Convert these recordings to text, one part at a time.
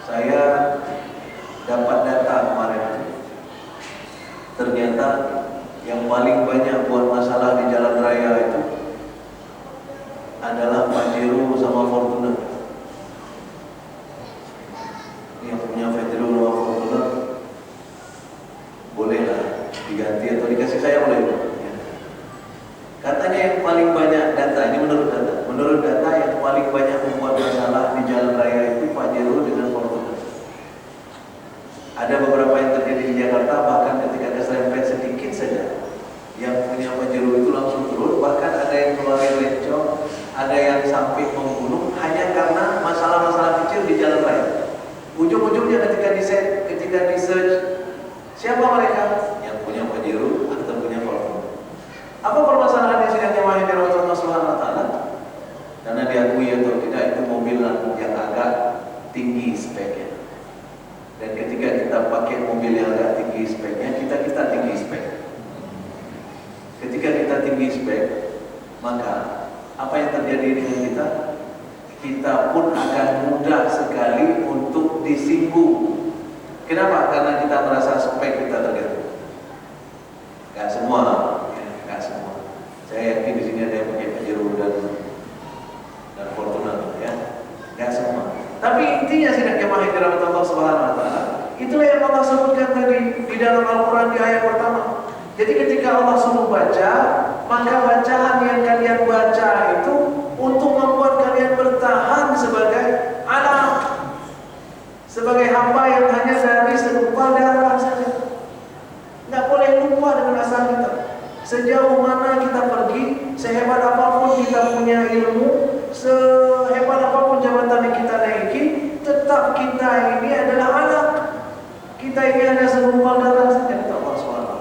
Saya dapat data kemarin, ternyata yang paling banyak buat masalah di jalan raya itu adalah Pajero sama Fortuner. Yang punya Pajero sama Fortuner bolehlah diganti atau dikasih saya boleh. Ya. Katanya yang paling banyak data, ini menurut data yang paling banyak membuat masalah di jalan raya itu Pajero dengan Fortuner. Ada beberapa yang terjadi di Jakarta, bahkan ketika ada serempet sedikit saja, yang punya Pajero itu langsung turun, bahkan ada yang keluarin lencong, ada yang sampai membunuh hanya karena masalah-masalah kecil di jalan raya. Ujung-ujungnya ketika di search siapa mereka? Yang punya Pajero atau punya Fortuner. Apa permasalahan di sini yang mahir dari Allah Subhanahu wa taala? Karena diakui atau tidak itu mobil yang agak tinggi speknya. Dan ketika kita pakai mobil yang agak tinggi speknya, kita tinggi spek. Ketika kita tinggi spek, maka apa yang terjadi dengan kita? Kita pun akan mudah sekali untuk disinggung. Kenapa? Karena kita merasa spek kita terganggu. Gak semua, ya, gak semua. Saya yakin di sini ada yang pakai Pajero dan Fortuner, ya. Gak semua. Tapi intinya sidang jemaah yang dirahmati Allah Subhanahu wa taala, itulah yang Allah sebutkan tadi di dalam Al-Qur'an di ayat pertama. Jadi ketika Allah suruh baca, maka bacaan yang kalian baca itu untuk membuat kalian bertahan sebagai anak, sebagai hamba yang hanya dari segumpal darah saja. Nggak boleh lupa dengan asal kita. Sejauh mana kita pergi, sehebat apapun kita punya ilmu, sehebat apapun jabatan yang kita naiki, tetap kita ini adalah anak. Kita ini hanya segumpal darah saja. Allah SWT.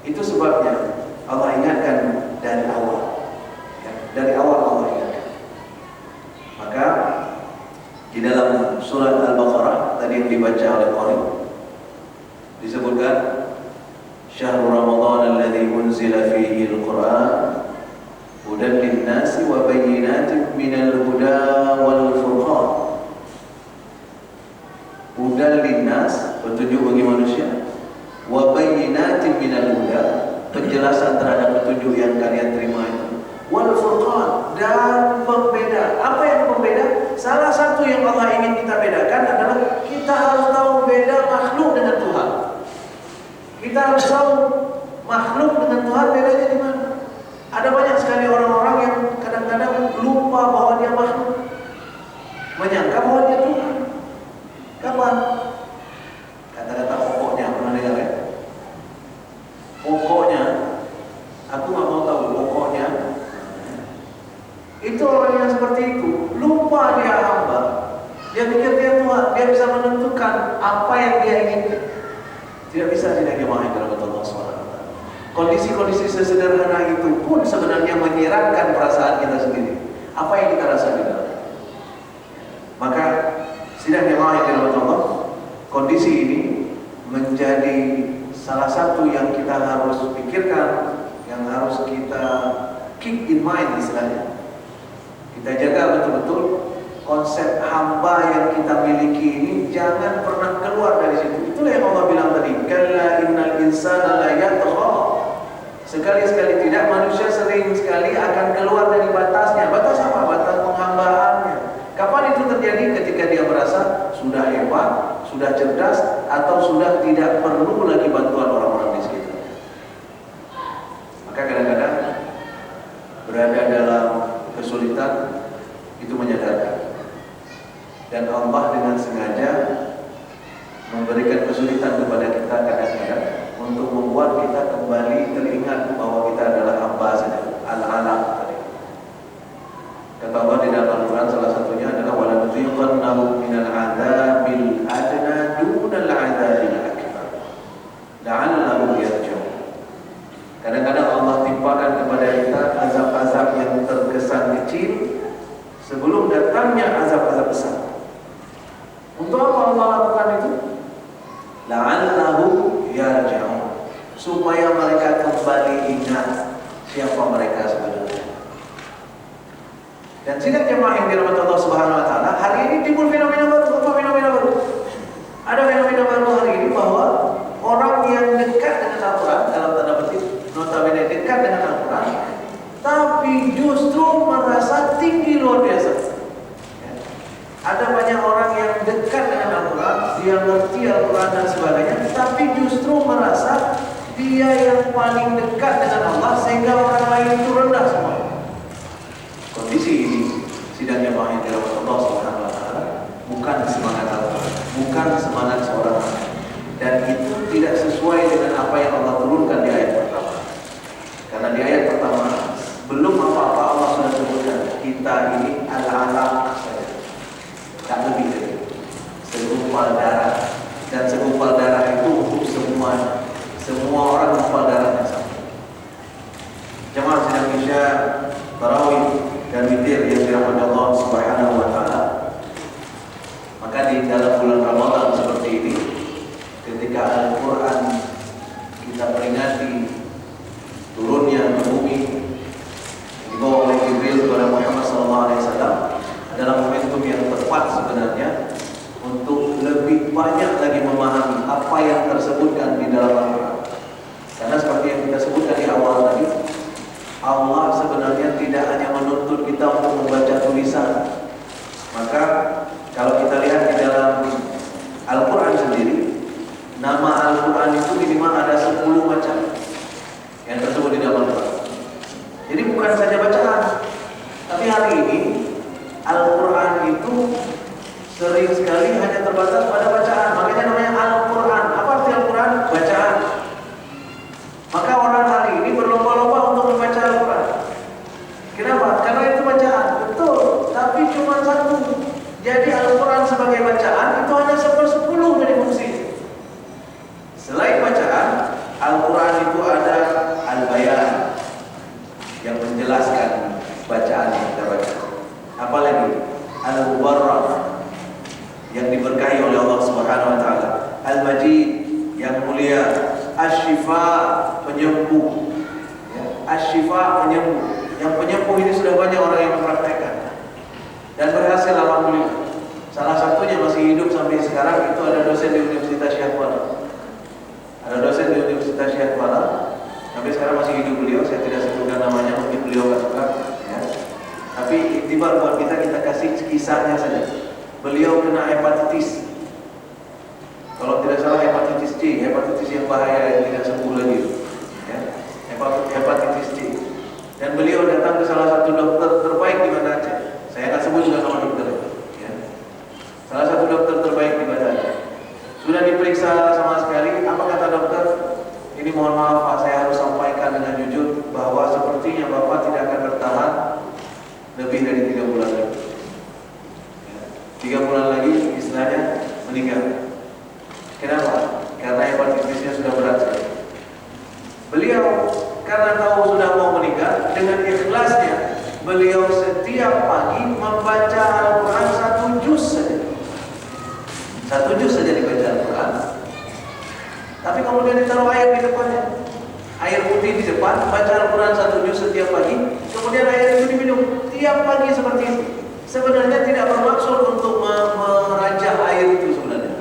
Itu sebabnya Allah ingatkan dari awal. Ya, dari awal Allah ingatkan. Maka di dalam surat Al-Baqarah tadi yang dibaca oleh Qari disebutkan Syahrul Ramadan alladzi unzila fihi al-Qur'an hudan lin-nasi wa bayyinatin minal huda wal furqan. Hudan lin-nas, petunjuk bagi manusia, wa bayyinatin minal huda, penjelasan terhadap petunjuk yang kalian terima itu, wal furqan, dan pembeda. Apa yang pembeda? Salah satu yang Allah ingin kita bedakan adalah kita harus tahu beda makhluk dengan Tuhan. Kita harus tahu makhluk dengan Tuhan bedanya di mana. Ada banyak sekali orang-orang yang kadang-kadang lupa bahwa dia makhluk, menyangka bahwa dia Tuhan. Kapan? Kata-kata pokoknya pernah dengar ya? Pokoknya, aku nggak mau tahu pokoknya. Itu orang yang seperti itu, lupa dia hamba. Dia pikir dia Tuhan, dia bisa menentukan apa yang dia inginkan. Tidak bisa tidak dimahami dalam Allah SWT. Kondisi-kondisi sesederhana itu pun sebenarnya menyiratkan perasaan kita sendiri. Apa yang kita rasa di dalam. Maka sidang jemaah yang dirahmati Allah, kondisi ini menjadi salah satu yang kita harus pikirkan, yang harus kita keep in mind istilahnya. Kita jaga betul-betul konsep hamba yang kita miliki ini jangan pernah keluar dari situ. Itulah yang Allah bilang tadi, kalla innal insana la yatgha. Sekali-sekali tidak, manusia sering sekali akan keluar dari batasnya. Batas apa? Batas penghambaannya. Kapan itu terjadi? Ketika dia merasa sudah hebat, sudah cerdas, atau sudah tidak perlu lagi bantuan orang-orang di sekitarnya. Maka kadang-kadang berada dalam kesulitan itu menyadarkan. Dan Allah dengan sengaja memberikan kesulitan kepada kita kadang-kadang untuk membuat kita kembali teringat bahwa kita adalah hamba saja. Al-alaq tadi. Kata Allah di dalam Al-Quran salah satunya adalah wala nuziqannahum minal adzabil adna dunal adzabil akbar la'allahum yarji'un. Kadang-kadang Allah timpakan kepada kita azab-azab yang terkesan kecil sebelum datangnya azab-azab besar. Untuk apa Allah lakukan itu? La'allahum yarji'un, supaya mereka kembali ingat siapa mereka sebenarnya. Dan sidang jemaah yang dirahmati Allah Subhanahu wa taala, hari ini timbul fenomena baru. Apa fenomena baru? Ada banyak orang yang dekat dengan Al-Quran, dia ngerti Al-Quran dan sebagainya, tapi justru merasa dia yang paling dekat dengan Allah sehingga orang lain itu rendah semua. Kondisi ini sidang jamaah yang dirahmati Allah Subhanahu wa taala bukan semangat Al-Quran, bukan semangat seorang dan itu tidak sesuai dengan apa yang Allah turunkan di ayat pertama. Karena di ayat pertama belum apa-apa Allah sudah sebutkan kita ini al-alam saja, tak lebih dari segumpal darah, dan segumpal darah itu untuk semua orang gumpal darahnya sama. Jemaah sidang Isya, tarawih dan witir yang dirahmati Allah Subhanahu wa taala. Maka di dalam bulan Ramadan seperti ini, ketika Al-Quran kita peringati turunnya ke bumi dibawa oleh Jibril kepada Muhammad SAW, adalah momentum yang tepat sebenarnya untuk lebih banyak lagi memahami apa yang tersebutkan di dalam Al-Quran. Karena seperti yang kita sebutkan di awal tadi, Allah sebenarnya tidak hanya menuntut kita untuk membaca tulisan. Maka kalau kita lihat di dalam Al-Quran sendiri, nama Al-Quran itu minimal ada 10 macam yang tersebut di dalam Al-Quran. Jadi bukan saja bacaan, tapi hari ini Al-Quran itu sering sekali hanya terbatas pada bacaan. Makanya namanya Al-Quran. Apa arti Al-Quran? Bacaan. Maka orang hari ini berlomba-lomba untuk membaca Al-Quran. Kenapa? Karena itu bacaan. Betul, tapi cuma satu. Jadi Al-Quran sebagai bacaan itu hanya 1/10 dari fungsi. Selain bacaan, Al-Quran itu ada Al-Bayan yang menjelaskan bacaan yang kita baca. Apalagi Al-Mubarrak yang diberkahi oleh Allah Subhanahu wa taala, Al-Majid yang mulia, Asy-Syifa penyembuh. Ya, Asy-Syifa penyembuh. Yang penyembuh ini sudah banyak orang yang mempraktekkan dan berhasil, alhamdulillah. Salah satunya masih hidup sampai sekarang, itu ada dosen di Universitas Syekh Kuala. Ada dosen di Universitas Syekh Kuala, sampai sekarang masih hidup beliau. Saya tidak sebutkan namanya, mungkin beliau nggak suka. Ya. Tapi iktibar buat kita kasih kisahnya saja. Beliau kena hepatitis. Kalau tidak salah hepatitis C, hepatitis yang bahaya yang tidak sembuh lagi. Ya. Hepatitis C. Dan beliau datang ke salah satu dokter terbaik di Banda Aceh. Saya akan sebut juga nama dokter. Ya. Salah satu dokter terbaik di Banda Aceh. Sudah diperiksa sama sekali. Apa kata dokter? Ini mohon maaf Pak, saya harus sampaikan dengan jujur bahwa sepertinya Bapak tidak akan bertahan lebih dari 3 bulan lagi. 3 bulan lagi istilahnya meninggal. Kenapa? Karena hepatitisnya sudah berat sekali. Beliau karena tahu sudah mau meninggal, dengan ikhlasnya beliau setiap pagi membaca Al-Quran 1 juz saja. 1 juz saja dibaca Al-Quran. Tapi kemudian ditaruh air di depannya, air putih di depan, baca Al-Quran 1 juz setiap pagi. Kemudian air itu diminum tiap pagi seperti itu. Sebenarnya tidak bermaksud untuk merajah air itu sebenarnya.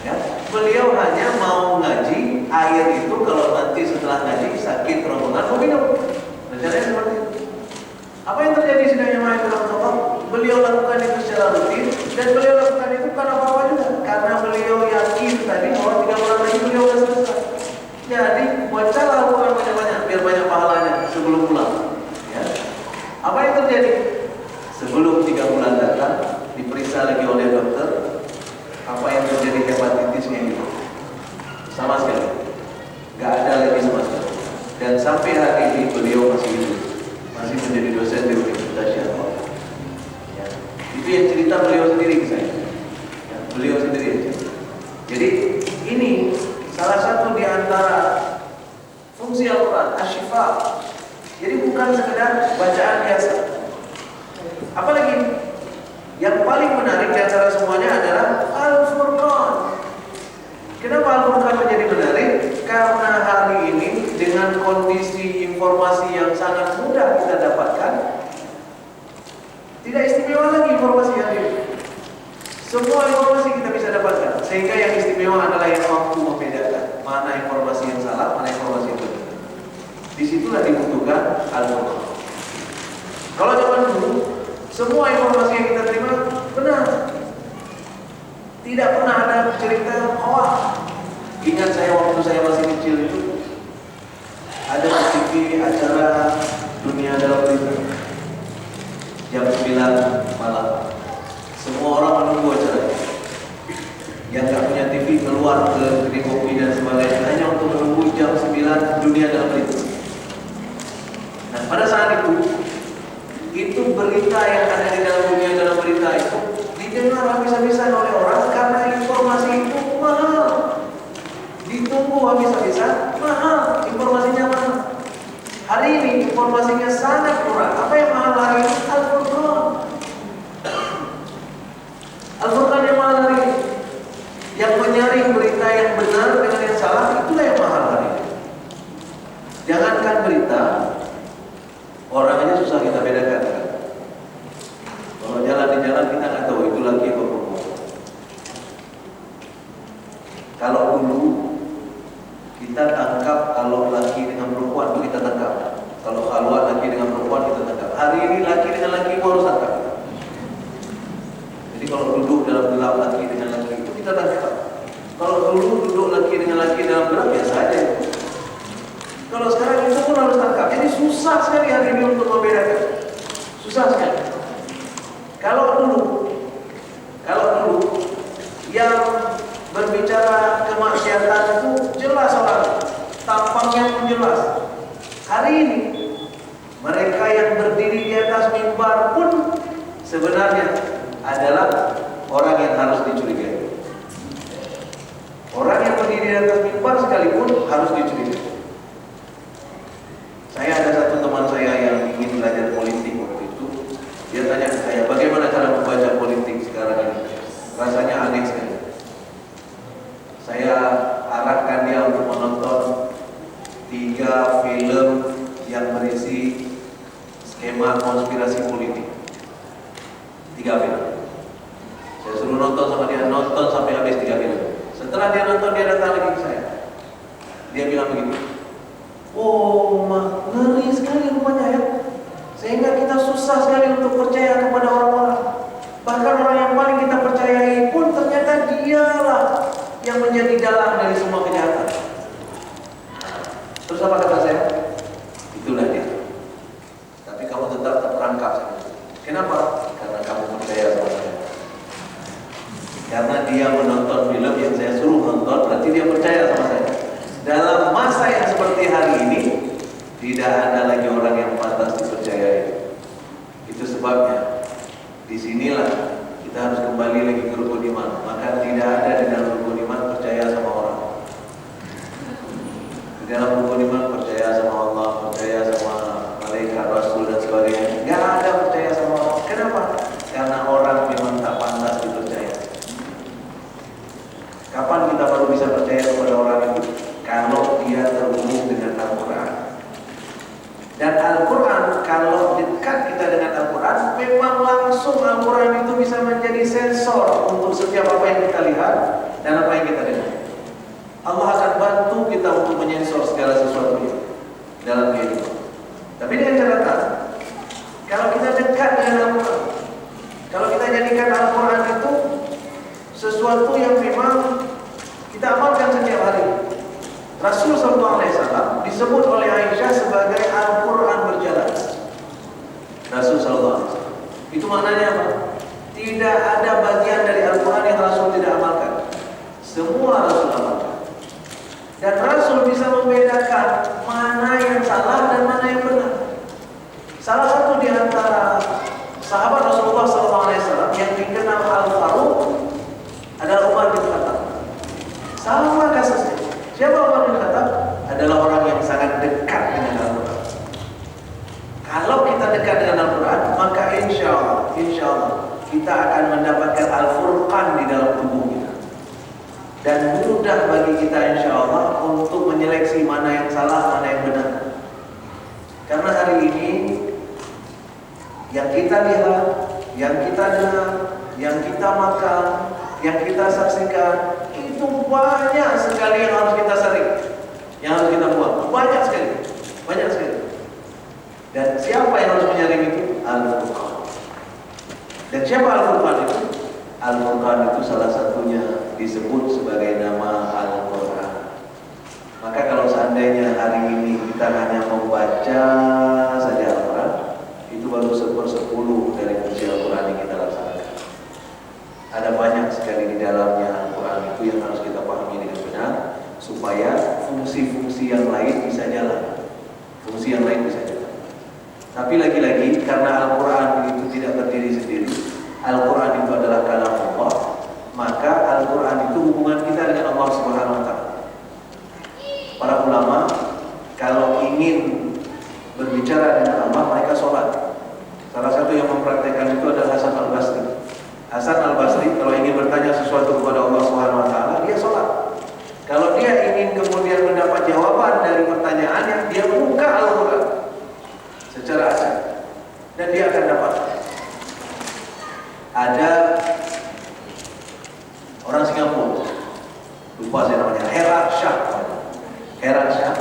Ya. Beliau hanya mau ngaji air itu, kalau nanti setelah ngaji sakit kerongkongan mau minum. Rencananya seperti itu. Apa yang terjadi sidangnya main dalam Allah? Beliau lakukan itu secara rutin, dan beliau lakukan itu karena apa juga? Karena beliau yakin tadi bahwa 3 bulan lagi beliau sudah selesai. Jadi bacalah Al-Quran banyak-banyak biar banyak pahalanya sebelum pulang. Ya. Apa yang terjadi? Sebelum 3 bulan datang, diperiksa lagi oleh dokter. Apa yang terjadi hepatitisnya itu? Sama sekali, nggak ada lagi sama sekali. Dan sampai hari ini beliau masih hidup, masih menjadi dosen di Universitas Syekh Kuala. Ya. Itu yang cerita beliau sendiri ke saya. Ya, beliau sendiri aja. Jadi ini salah satu di antara fungsi Al-Quran, Asy-Syifa. Jadi bukan sekedar bacaan biasa. Apalagi yang paling menarik di antara semuanya adalah Al-Furqan. Kenapa Al-Furqan menjadi menarik? Karena hari ini dengan kondisi informasi yang sangat mudah kita dapatkan, tidak istimewa lagi informasi hari ini. Semua informasi kita bisa dapatkan, sehingga yang istimewa adalah yang mampu membedakan mana informasi yang salah, mana informasi yang benar. Disitulah dibutuhkan Al-Furqan. Kalau zaman dulu, semua informasi yang kita terima benar. Tidak pernah ada cerita hoax. Ingat saya waktu saya masih kecil itu ada di TV acara Dunia Dalam Berita jam 9 malam. Semua orang menunggu acara. Yang nggak punya TV keluar ke kedai kopi dan sebagainya hanya untuk menunggu jam 9 Dunia Dalam Berita. Nah pada saat itu berita yang ada di dalam Dunia Dalam Berita itu didengar habis-habisan oleh orang karena informasi itu mahal. Ditunggu habis-habisan, mahal, informasinya mahal. Hari ini informasinya sangat murah. Apa yang mahal hari ini? Al-Furqan. Al-Furqan yang mahal hari ini. Yang menyaring berita yang benar dengan yang salah, itulah yang mahal hari ini. Jangankan berita, orang aja susah kita bedakan. Kalau jalan di jalan kita nggak tahu itu laki atau perempuan. Kalau dulu kita tangkap kalau laki dengan perempuan itu kita tangkap. Kalau khalwat laki dengan perempuan kita tangkap. Hari ini laki dengan laki harus tangkap. Jadi kalau duduk dalam gelap laki dengan laki itu kita tangkap. Kalau dulu duduk laki dengan laki dalam gelap biasa aja. Kalau sekarang itu pun harus tangkap. Jadi susah sekali hari ini untuk membedakan. Susah sekali. Kalau dulu yang berbicara kemaksiatan itu jelas orang, tampangnya pun jelas. Hari ini mereka yang berdiri di atas mimbar pun sebenarnya adalah orang yang harus dicurigai. Orang yang berdiri di atas mimbar sekalipun harus dicurigai. Saya ada satu teman saya yang ingin belajar politik waktu itu. Dia tanya ke saya, bagaimana cara membaca politik sekarang ini? Rasanya aneh sekali. Saya arahkan dia untuk menonton 3 film yang berisi skema konspirasi politik. 3 film. Saya suruh nonton sama dia, nonton sampai habis 3 film. Setelah dia nonton, dia datang lagi ke saya. Dia bilang begini, oh, ngeri sekali rupanya ya. Sehingga kita susah sekali untuk percaya kepada orang-orang. Bahkan orang yang paling kita percayai pun ternyata dialah yang menjadi dalang dari semua kejahatan. Terus apa kata saya? Itulah dia. Tapi kamu tetap terperangkap. Kenapa? Karena kamu percaya sama saya. Karena dia menonton film yang saya suruh nonton, berarti dia percaya sama saya. Dalam masa yang seperti hari ini, tidak ada lagi orang yang pantas dipercayai. Itu sebabnya disinilah kita harus kembali lagi ke rukun iman. Maka tidak ada di dalam rukun iman percaya sama orang. Di dalam rukun iman percaya sama Allah, percaya sama malaikat, rasul dan sebagainya. Tidak ada percaya sama orang. Kenapa? Karena orang memang tak pantas dipercaya. Kapan kita baru bisa percaya kepada orang itu? Kalau dia terhubung dengan Al-Quran. Dan Al-Quran, kalau dekat kita dengan Al-Quran, memang langsung Al-Quran itu bisa menjadi sensor untuk setiap apa yang kita lihat dan apa yang kita dengar. Allah akan bantu kita untuk menyensor segala sesuatu dalam kehidupan. Tapi dengan catatan, kalau kita dekat dengan Al-Quran, kalau kita jadikan Al-Quran itu sesuatu yang memang kita amalkan setiap hari. Rasul SAW disebut oleh Aisyah sebagai Al-Quran berjalan. Rasul SAW. Itu maknanya apa? Tidak ada bagian dari Al-Quran yang Rasul tidak amalkan. Semua Rasul amalkan. Dan Rasul bisa membedakan mana yang salah dan mana yang benar. Salah satu di antara sahabat Rasulullah SAW yang dikenal Al-Faruq adalah Umar bin Khattab. Sama kasusnya. Siapa Umar bin Khattab? Adalah orang yang sangat dekat dengan Al-Quran. Kalau kita dekat dengan Al-Quran, maka insya Allah kita akan mendapatkan Al-Furqan di dalam tubuh kita. Dan mudah bagi kita insya Allah untuk menyeleksi mana yang salah, mana yang benar. Karena hari ini yang kita lihat, yang kita dengar, yang kita makan, yang kita saksikan, itu banyak sekali yang harus kita saring, yang harus kita buang. Banyak sekali. Dan siapa yang harus menyaring itu? Al-Furqan. Dan siapa Al-Furqan itu? Al-Furqan itu salah satunya disebut sebagai nama Al-Quran. Maka kalau seandainya hari ini kita hanya membaca saja Al-Quran, itu baru 1/10 dari fungsi Al-Quran yang kita laksanakan. Ada banyak sekali di dalamnya Al-Quran itu yang harus kita pahami dengan benar, supaya fungsi-fungsi yang lain bisa jalan. Fungsi yang lain bisa jalan. Tapi lagi-lagi karena Al-Quran itu tidak berdiri sendiri, Al-Quran itu adalah kalam Allah, maka Al-Quran itu hubungan kita dengan Allah Subhanahu wa Ta'ala. Para ulama kalau ingin berbicara dengan Allah, mereka sholat. Salah satu yang mempraktekkan itu adalah Hasan Al-Basri. Hasan Al-Basri kalau ingin bertanya sesuatu kepada Allah Subhanahu wa Ta'ala, dia sholat. Kalau dia ingin kemudian mendapat jawaban dari pertanyaannya, dia buka Al-Quran secara asal, dan dia akan dapat. Ada orang Singapura, lupa saya namanya, Herat Shah.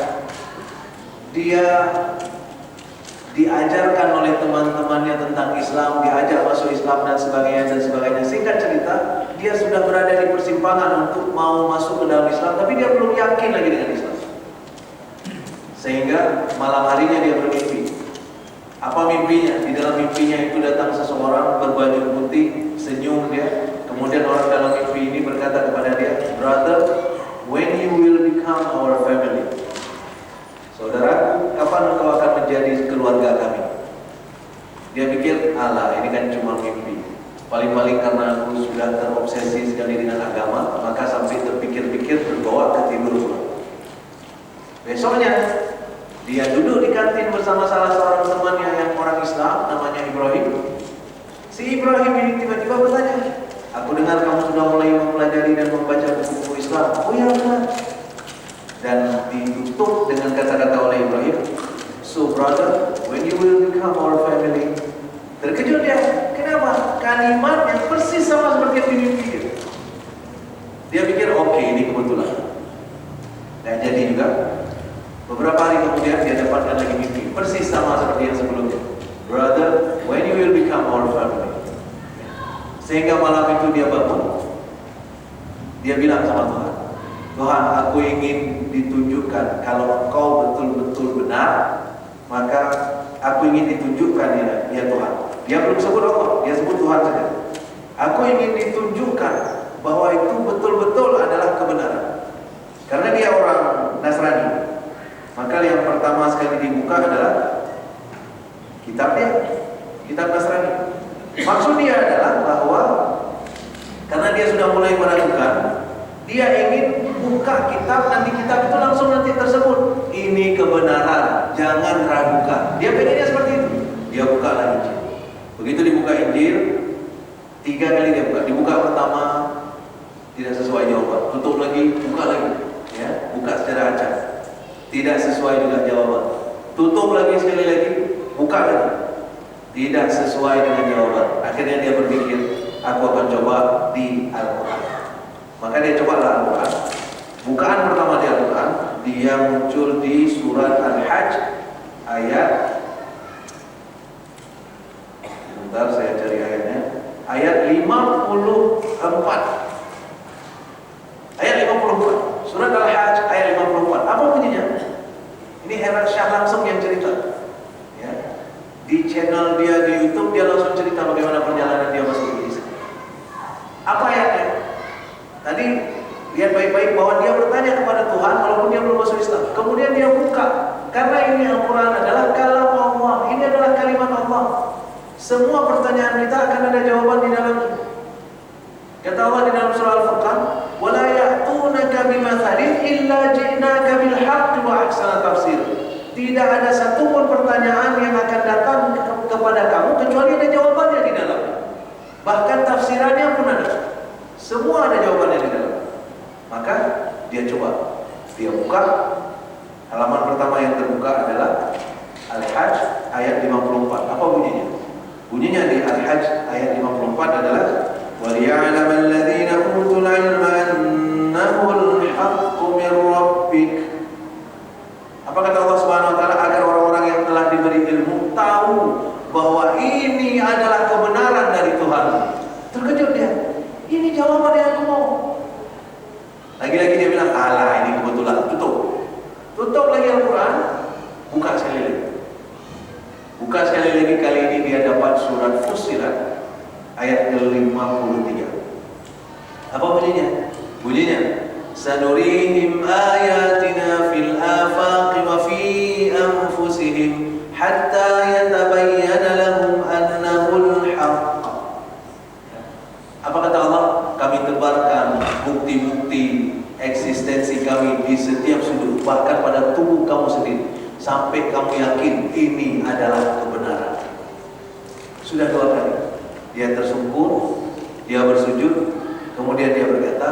Dia diajarkan oleh teman-temannya tentang Islam, diajak masuk Islam dan sebagainya. Singkat cerita, dia sudah berada di persimpangan untuk mau masuk ke dalam Islam, tapi dia belum yakin lagi dengan Islam. Sehingga malam harinya dia bermimpi. Apa mimpinya? Di dalam mimpinya itu datang seseorang berbaju putih, senyum dia. Kemudian orang dalam mimpi ini berkata kepada dia, "Brother, when you will become our family?" Saudaraku, kapan engkau akan menjadi keluarga kami? Dia pikir, alah, ini kan cuma mimpi. Paling-paling karena aku sudah terobsesi sekali dengan agama, maka sampai terpikir-pikir terbawa ke tidur. Besoknya dia duduk di kantin bersama salah seorang temannya yang orang Islam, namanya Ibrahim. Si Ibrahim ini tiba-tiba bertanya, "Aku dengar kamu sudah mulai mempelajari dan membaca buku-buku Islam." "Oh ya, benar." Dan ditutup dengan kata-kata oleh Ibrahim, "So brother, when you will become our family?" Terkejut dia. Kenapa? Kalimatnya persis sama seperti yang dimimpi. Dia pikir, oke, ini kebetulan. Gak jadi juga. Beberapa hari kemudian dia dapatkan lagi mimpi persis sama seperti yang sebelumnya. "Brother, when you will become our family?" Sehingga malam itu dia bangun. Dia bilang sama Tuhan, "Tuhan, aku ingin ditunjukkan kalau Engkau betul-betul benar, maka aku ingin ditunjukkan ya Tuhan." Dia belum sebut Allah, dia sebut Tuhan saja. "Aku ingin ditunjukkan bahwa itu betul-betul adalah kebenaran." Karena dia orang Nasrani, maka yang pertama sekali dibuka adalah kitabnya, kitab Nasrani. Maksud dia adalah bahwa karena dia sudah mulai meragukan, dia ingin buka kitab, nanti kitab itu langsung nanti tersebut, "Ini kebenaran, jangan ragukan." Dia pengennya seperti itu. Dia buka lagi. Begitu dibuka Injil, 3 kali dia buka. Dibuka pertama tidak sesuai jawaban, tutup lagi, buka lagi, ya, buka secara acak, tidak sesuai juga jawaban, tutup lagi sekali lagi, buka lagi, tidak sesuai dengan jawaban. Akhirnya dia berpikir, aku akan coba di Al-Quran. Maka dia cobalah Al-Quran. Bukaan pertama di Al-Quran, dia muncul di surat Al-Hajj ayat, sebentar saya cari ayatnya, ayat 54. Ayat 54. Surat Al-Hajj ayat 54. Apa bunyinya? Ini Herat Shah langsung yang cerita. Ya. Di channel dia di YouTube dia langsung cerita bagaimana perjalanan dia masuk ke Islam. Apa ayatnya? Tadi lihat baik-baik bahwa dia bertanya kepada Tuhan walaupun dia belum masuk Islam. Kemudian dia buka, karena ini Al-Quran adalah kalam Allah, ini adalah kalimat Allah. Semua pertanyaan kita akan ada jawaban di dalamnya. Kata Allah di dalam surah Al-Furqan, "Wala ya'tunaka bimathalin illa ji'naka bil haqqi wa ahsana tafsir." Tidak ada satupun pertanyaan yang akan datang kepada kamu kecuali ada jawabannya di dalamnya. Bahkan tafsirannya pun ada. Semua ada jawabannya di dalam. Maka dia coba, dia buka. Halaman pertama yang terbuka adalah Al-Hajj ayat 54. Apa bunyinya? Bunyinya di Al-Hajj ayat 54 adalah, وَلِيَعْلَمَ الَّذِينَ أُوتُوا الْعِلْمَ أَنَّهُ الْحَقُّ مِنْ رَبِّكَ. Apa kata Allah Subhanahu wa taala? Agar orang-orang yang telah diberi ilmu tahu bahwa ini adalah kebenaran dari Tuhan. Terkejut dia. jawaban yang aku mau. Lagi-lagi dia bilang, alah ini kebetulan, tutup lagi Al-Quran, buka sekali lagi. Buka sekali lagi, kali ini dia dapat surat Fussilat ayat ke-53. Apa bunyinya? Bunyinya, sanurihim ayatina fil afaqi wa fi anfusihim hatta yatabayyana lahum annahul haqq. Apa kata Allah? Kami tebarkan bukti-bukti eksistensi kami di setiap sudut, bahkan pada tubuh kamu sendiri, sampai kamu yakin ini adalah kebenaran. Sudah 2 kali dia tersungkur, dia bersujud, kemudian dia berkata,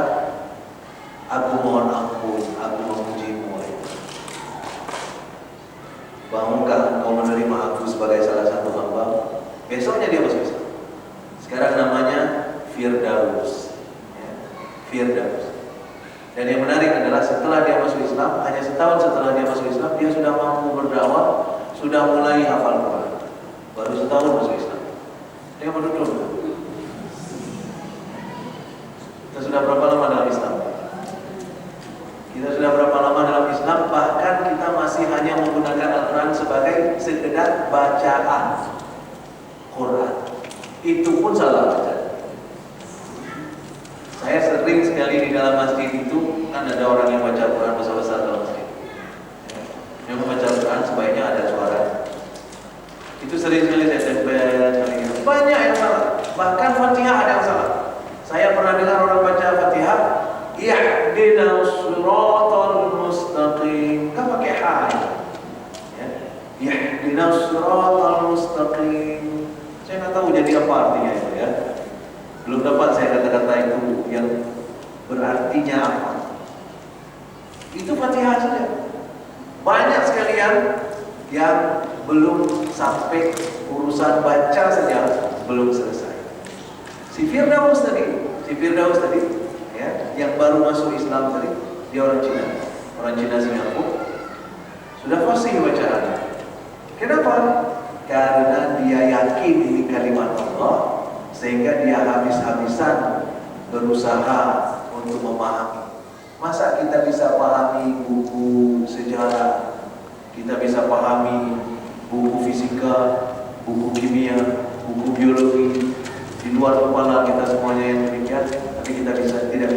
aku mohon ampun, aku memujimu. Bangunkah engkau menerima aku sebagai salah satu hamba? Besoknya dia masuk Islam. Sekarang namanya Firdaus, ya, Firdaus. Dan yang menarik adalah setelah dia masuk Islam, hanya setahun setelah dia masuk Islam, dia sudah mampu berdakwah, sudah mulai hafal Quran. Baru setahun masuk Islam, dia berduduk. Kita sudah berapa lama dalam Islam? Kita sudah berapa lama dalam Islam? Bahkan kita masih hanya menggunakan Al-Quran sebagai sekedar bacaan Quran. Itu pun salah baca. Saya sering sekali di dalam masjid itu, kan ada orang yang baca Quran besar-besar dalam masjid. Yang membaca Quran sebaiknya ada suara. Itu sering sekali saya tempel, banyak yang salah. Bahkan Fatihah ada yang salah. Saya pernah dengar orang baca Fatihah, ihdinas siratal mustaqim, kan pakai ha. Ya. Ihdinas siratal mustaqim. Saya nggak tahu jadi apa artinya itu ya. Belum dapat saya kata-kata itu yang berartinya apa. Itu Fatihah saja. Banyak sekalian yang belum sampai urusan baca saja belum selesai. Si Firdaus tadi, ya, yang baru masuk Islam tadi, dia orang Cina Singapura, sudah fasih bacaan. Kenapa? Karena dia yakin ini kalimat Allah, sehingga dia habis-habisan berusaha untuk memahami. Masa kita bisa pahami buku sejarah, kita bisa pahami buku fisika, buku kimia, buku biologi, di luar kepala kita semuanya yang demikian, tapi kita tidak